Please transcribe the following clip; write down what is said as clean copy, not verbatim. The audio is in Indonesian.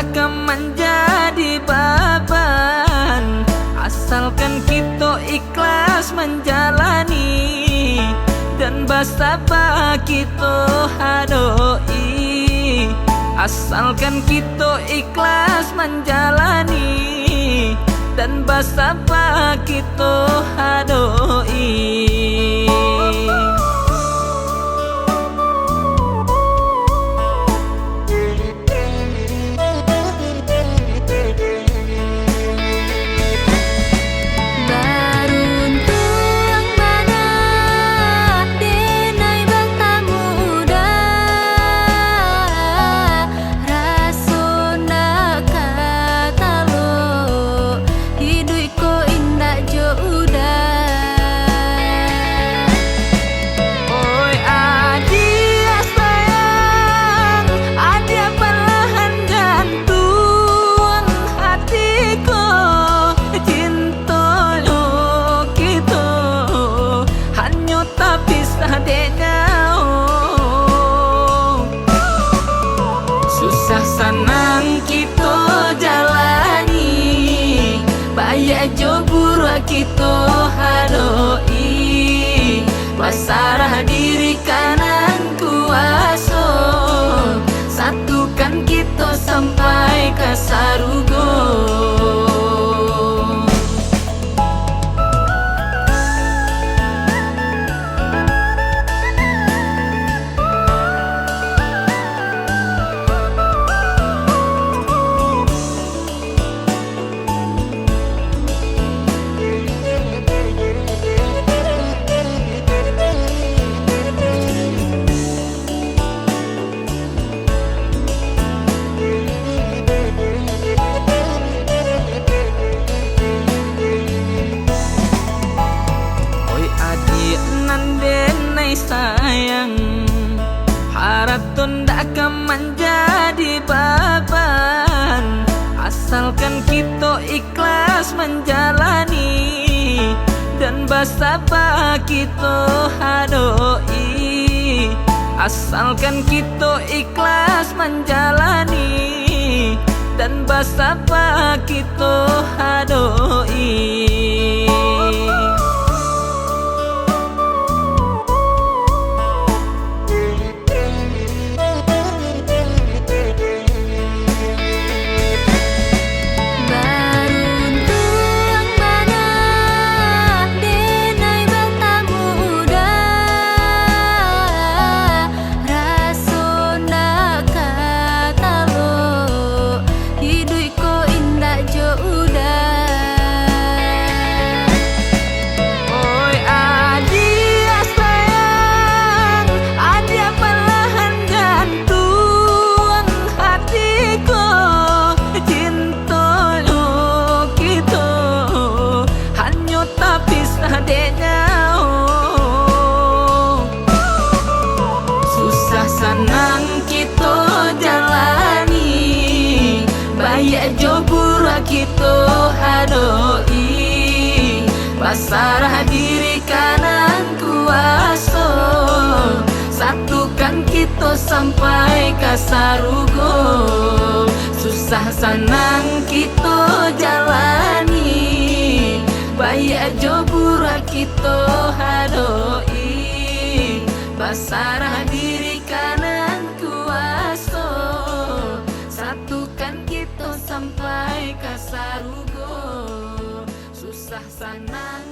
akan menjadi beban, asalkan kita ikhlas menjalani dan bersabar kita hadoi. Asalkan kita ikhlas menjalani dan bersabar kita hadoi. Susah senang kita jalani, bayar jobur kita hadoi. Pasarah diri kanan kuasa, satukan kita sampai ke sarugo. Sayang, harap tunda akan menjadi beban, asalkan kita ikhlas menjalani dan bersabar kita hadoi. Asalkan kita ikhlas menjalani dan bersabar kita hadoi. Susah senang kita jalani, bayar jobur kita hadoi. Pasarah diri kanan kuasa, satukan kita sampai ke sarugo. Susah senang kita jalani, bayar jobur kita hadoi. Pasarah diri kanan kuasa, satukan kita sampai ke sarugo. Susah senang